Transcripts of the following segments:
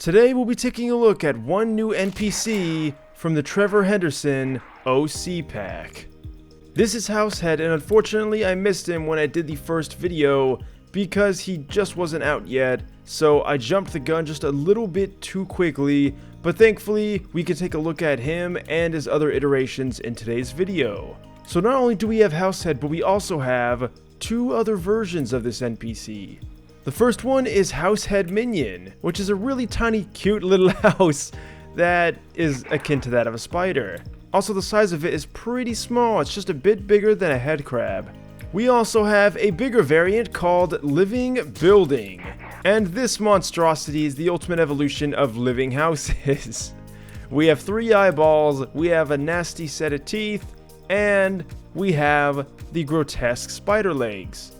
Today we'll be taking a look at one new NPC from the Trevor Henderson OC pack. This is Househead, and unfortunately I missed him when I did the first video because he just wasn't out yet, so I jumped the gun just a little bit too quickly, but thankfully we can take a look at him and his other iterations in today's video. So not only do we have Househead, but we also have two other versions of this NPC. The first one is Househead Minion, which is a really tiny cute little house that is akin to that of a spider. Also, the size of it is pretty small, it's just a bit bigger than a head crab. We also have a bigger variant called Living Building, and this monstrosity is the ultimate evolution of living houses. We have 3 eyeballs, we have a nasty set of teeth, and we have the grotesque spider legs.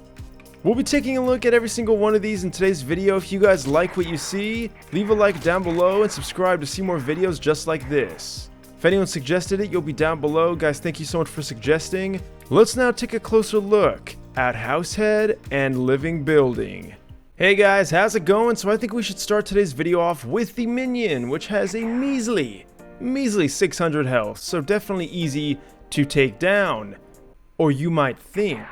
We'll be taking a look at every single one of these in today's video. If you guys like what you see, leave a like down below and subscribe to see more videos just like this. If anyone suggested it, you'll be down below. Guys, thank you so much for suggesting. Let's now take a closer look at Househead and Living Building. Hey guys, how's it going? So I think we should start today's video off with the Minion, which has a measly 600 health, so definitely easy to take down. Or you might think.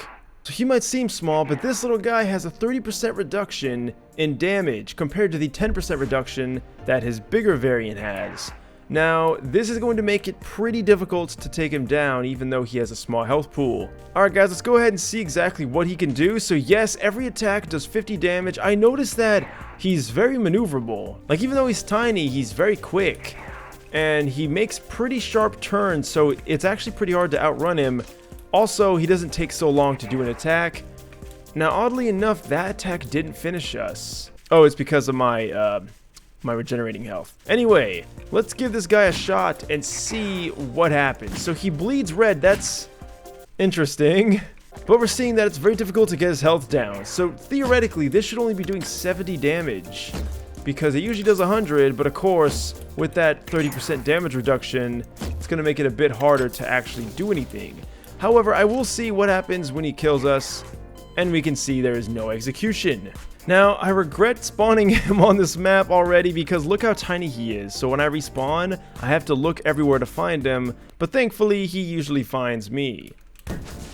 So he might seem small, but this little guy has a 30% reduction in damage compared to the 10% reduction that his bigger variant has. Now, this is going to make it pretty difficult to take him down, even though he has a small health pool. Alright guys, let's go ahead and see exactly what he can do. So yes, every attack does 50 damage. I noticed that he's very maneuverable. Like, even though he's tiny, he's very quick. And he makes pretty sharp turns, so it's actually pretty hard to outrun him. Also, he doesn't take so long to do an attack. Now, oddly enough, that attack didn't finish us. Oh, it's because of my regenerating health. Anyway, let's give this guy a shot and see what happens. So he bleeds red, that's interesting. But we're seeing that it's very difficult to get his health down. So theoretically, this should only be doing 70 damage. Because it usually does 100, but of course, with that 30% damage reduction, it's going to make it a bit harder to actually do anything. However, I will see what happens when he kills us, and we can see there is no execution. Now, I regret spawning him on this map already because look how tiny he is. So when I respawn, I have to look everywhere to find him, but thankfully he usually finds me.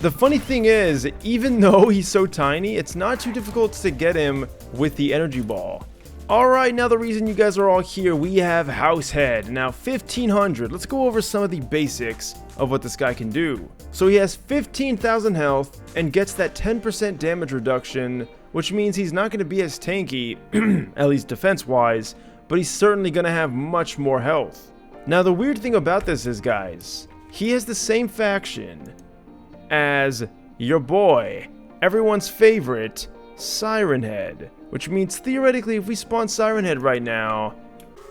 The funny thing is, even though he's so tiny, it's not too difficult to get him with the energy ball. Alright, now the reason you guys are all here, we have Househead. Now 1500, let's go over some of the basics of what this guy can do. So he has 15,000 health and gets that 10% damage reduction, which means he's not going to be as tanky, at least defense wise, but he's certainly going to have much more health. Now the weird thing about this is, guys, he has the same faction as your boy, everyone's favorite, Siren Head. Which means theoretically if we spawn Siren Head right now,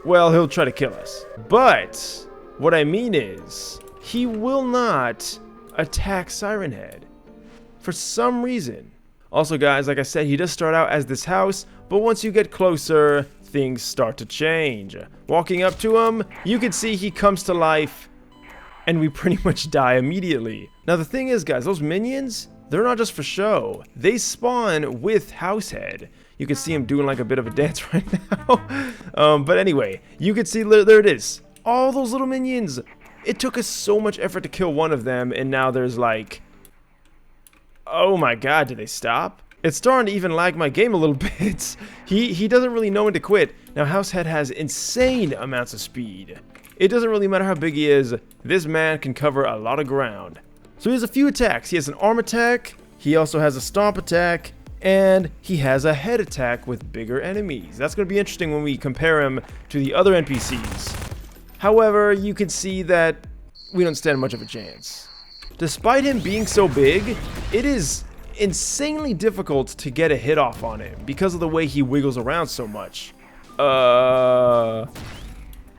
well, he'll try to kill us. But what I mean is, he will not attack Siren Head for some reason. Also guys, like I said, he does start out as this house, but once you get closer, things start to change. Walking up to him, you can see he comes to life, and we pretty much die immediately. Now the thing is, guys, those minions, they're not just for show. They spawn with Househead. You can see him doing like a bit of a dance right now. But anyway, you can see, there it is. All those little minions. It took us so much effort to kill one of them, and now there's like... Oh my god, did they stop? It's starting to even lag my game a little bit. He doesn't really know when to quit. Now, Househead has insane amounts of speed. It doesn't really matter how big he is. This man can cover a lot of ground. So he has a few attacks. He has an arm attack. He also has a stomp attack. And he has a head attack with bigger enemies. That's going to be interesting when we compare him to the other NPCs. However, you can see that we don't stand much of a chance. Despite him being so big, it is insanely difficult to get a hit off on him because of the way he wiggles around so much.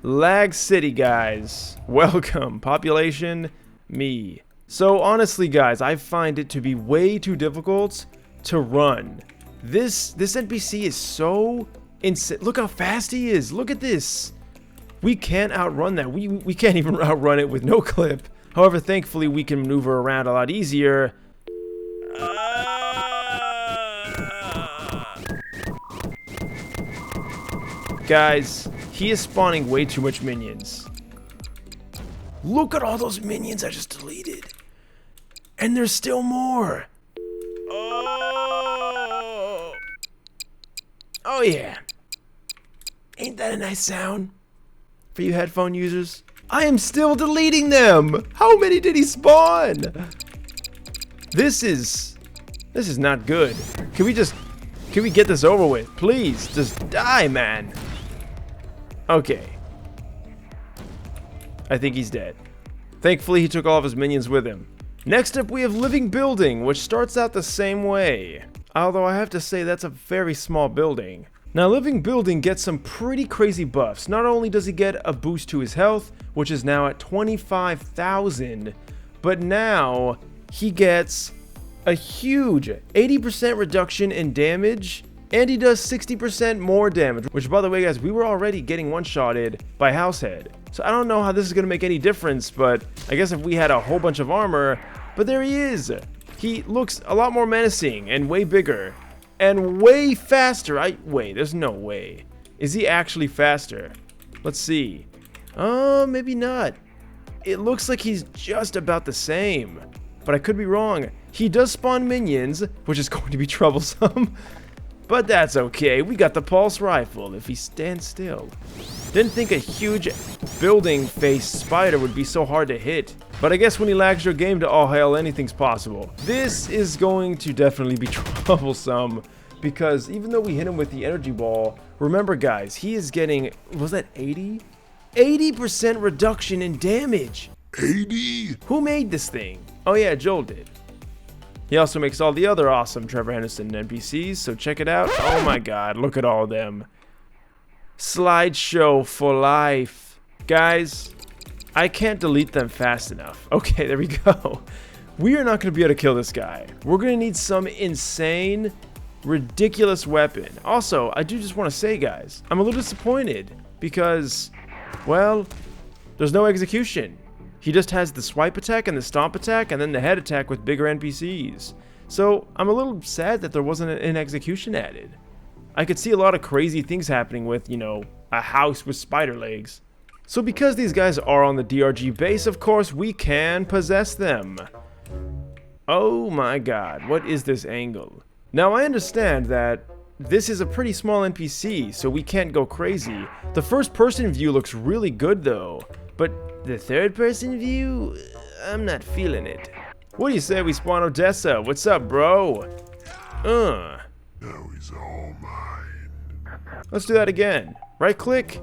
Lag City, guys. Welcome. Population, me. So honestly, guys, I find it to be way too difficult to run. This NPC is so insane. Look how fast he is. Look at this. We can't outrun that. We can't even outrun it with no clip. However, thankfully we can maneuver around a lot easier. Guys, He is spawning way too much minions. Look at all those minions I just deleted. And there's still more. Oh. Oh yeah. Ain't that a nice sound? For you headphone users? I am still deleting them. How many did he spawn? This is not good. Can we get this over with? Please, just die, man. Okay. I think he's dead. Thankfully, he took all of his minions with him. Next up, we have Living Building, which starts out the same way. Although I have to say that's a very small building. Now, Living Building gets some pretty crazy buffs. Not only does he get a boost to his health, which is now at 25,000, but now he gets a huge 80% reduction in damage, and he does 60% more damage, which, by the way, guys, we were already getting one-shotted by Househead. So I don't know how this is going to make any difference, but I guess if we had a whole bunch of armor, but there he is. He looks a lot more menacing and way bigger and way faster. Wait, there's no way. Is he actually faster? Let's see. Oh, maybe not. It looks like he's just about the same, but I could be wrong. He does spawn minions, which is going to be troublesome. But that's okay, we got the pulse rifle if he stands still. Didn't think a huge building face spider would be so hard to hit. But I guess when he lags your game to all hell, anything's possible. This is going to definitely be troublesome, because even though we hit him with the energy ball, remember guys, he is getting, was that 80? 80% reduction in damage. 80? Who made this thing? Oh yeah, Joel did. He also makes all the other awesome Trevor Henderson NPCs, so check it out. Oh my god, look at all of them. Slideshow for life. Guys, I can't delete them fast enough. Okay, there we go. We are not going to be able to kill this guy. We're going to need some insane, ridiculous weapon. Also, I do just want to say, guys, I'm a little disappointed because, well, there's no execution. He just has the swipe attack and the stomp attack and then the head attack with bigger NPCs. So I'm a little sad that there wasn't an execution added. I could see a lot of crazy things happening with, you know, a house with spider legs. So because these guys are on the DRG base, of course, we can possess them. Oh my god, what is this angle? Now I understand that this is a pretty small NPC, so we can't go crazy. The first person view looks really good though, but the third person view, I'm not feeling it. What do you say we spawn Odessa? What's up, bro? Now he's all mine. Let's do that again. Right click.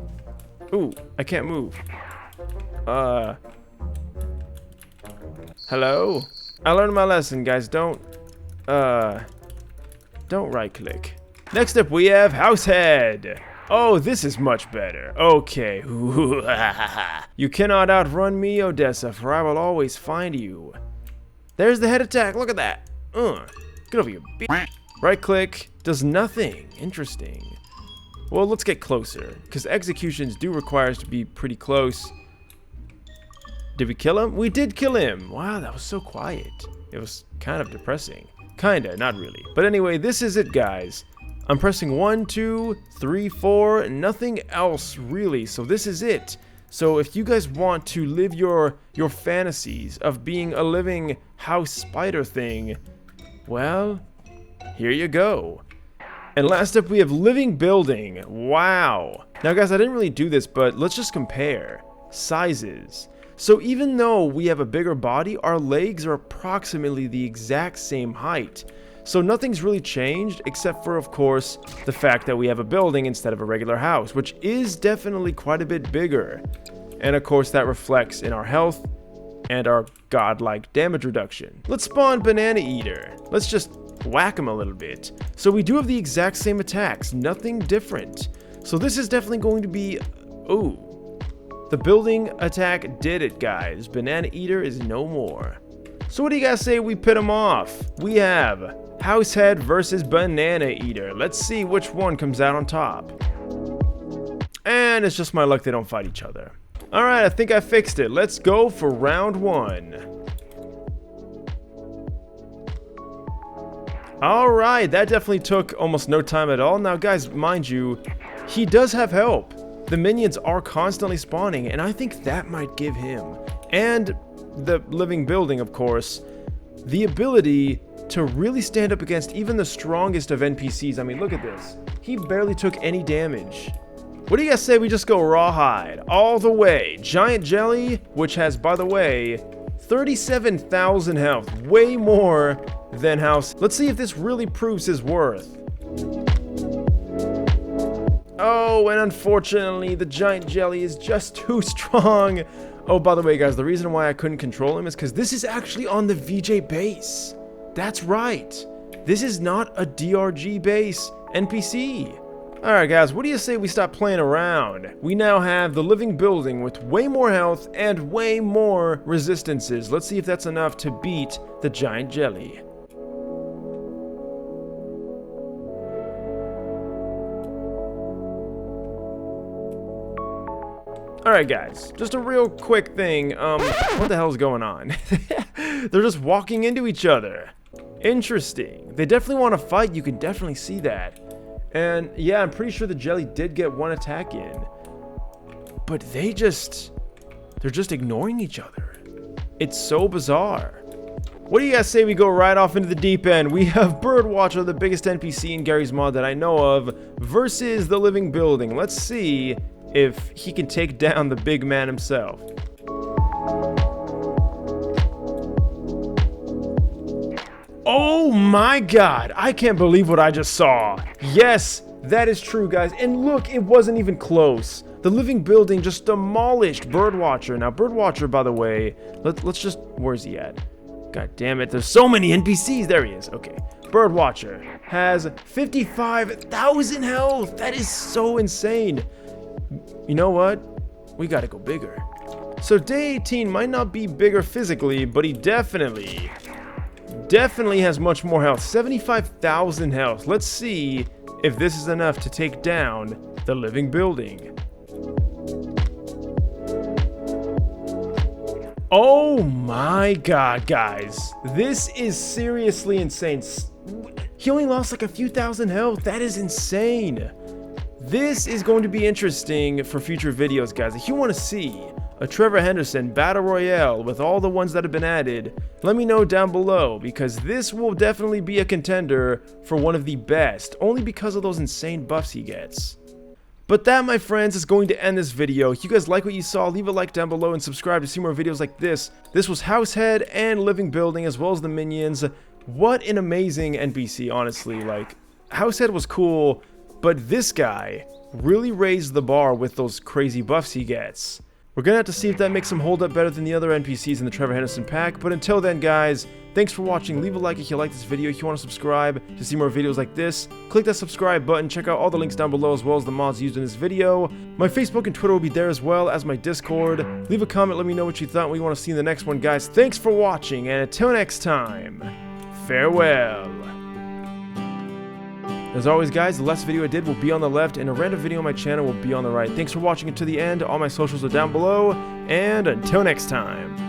Ooh, I can't move. Hello? I learned my lesson, guys. Don't right click. Next up we have Househead. Oh, this is much better. Okay. You cannot outrun me, Odessa, for I will always find you. There's the head attack. Look at that. Get over here, bitch. Right click. Does nothing. Interesting. Well, let's get closer, because executions do require us to be pretty close. Did we kill him? We did kill him. Wow, that was so quiet. It was kind of depressing. Kinda, not really. But anyway, this is it, guys. I'm pressing 1, 2, 3, 4, nothing else really, so this is it. So if you guys want to live your fantasies of being a living house spider thing, well, here you go. And last up we have Living Building. Wow. Now guys, I didn't really do this, but let's just compare sizes. So even though we have a bigger body, our legs are approximately the exact same height. So nothing's really changed, except for, of course, the fact that we have a building instead of a regular house, which is definitely quite a bit bigger. And of course, that reflects in our health and our godlike damage reduction. Let's spawn Banana Eater. Let's just whack him a little bit. So we do have the exact same attacks, nothing different. So this is definitely going to be... Ooh. The building attack did it, guys. Banana Eater is no more. So what do you guys say we pit him off? We have Househead versus Banana Eater. Let's see which one comes out on top. And it's just my luck they don't fight each other. Alright, I think I fixed it. Let's go for round 1. Alright, that definitely took almost no time at all. Now guys, mind you, he does have help. the minions are constantly spawning, and I think that might give him, and the living building, of course, the ability to really stand up against even the strongest of NPCs. I mean, look at this. He barely took any damage. What do you guys say we just go rawhide all the way? Giant Jelly, which has, by the way, 37,000 health, way more than House. Let's see if this really proves his worth. Oh, and unfortunately, the Giant Jelly is just too strong. Oh, by the way, guys, the reason why I couldn't control him is because this is actually on the VJ base. That's right. This is not a DRG base NPC. Alright guys, what do you say we stop playing around? We now have the living building with way more health and way more resistances. Let's see if that's enough to beat the Giant Jelly. Alright guys, just a real quick thing, what the hell is going on? They're just walking into each other. Interesting. They definitely want to fight, you can definitely see that. And yeah, I'm pretty sure the Jelly did get one attack in. But they're just ignoring each other. It's so bizarre. What do you guys say we go right off into the deep end? We have Birdwatcher, the biggest NPC in Garry's mod that I know of, versus the living building. Let's see if he can take down the big man himself. Oh my god, I can't believe what I just saw. Yes, that is true, guys. And look, it wasn't even close. The living building just demolished Birdwatcher. Now, Birdwatcher, by the way, let's just... Where's he at? God damn it, there's so many NPCs. There he is. Okay. Birdwatcher has 55,000 health. That is so insane. You know what? We gotta go bigger. So day 18 might not be bigger physically, but he definitely has much more health. 75,000 health. Let's see if this is enough to take down the living building. Oh my god, guys. This is seriously insane. He only lost like a few thousand health. That is insane. This is going to be interesting for future videos, guys. If you want to see a Trevor Henderson Battle Royale with all the ones that have been added, let me know down below, because this will definitely be a contender for one of the best, only because of those insane buffs he gets. But that, my friends, is going to end this video. If you guys like what you saw, leave a like down below and subscribe to see more videos like this. This was Househead and Living Building, as well as the minions. What an amazing NPC, honestly. Like, Househead was cool, but this guy really raised the bar with those crazy buffs he gets. We're gonna have to see if that makes him hold up better than the other NPCs in the Trevor Henderson pack, but until then, guys, thanks for watching. Leave a like if you like this video. If you want to subscribe to see more videos like this, click that subscribe button. Check out all the links down below, as well as the mods used in this video. My Facebook and Twitter will be there, as well as my Discord. Leave a comment, let me know what you thought and what you want to see in the next one, guys. Thanks for watching, and until next time, farewell. As always, guys, the last video I did will be on the left, and a random video on my channel will be on the right. Thanks for watching it to the end. All my socials are down below, and until next time.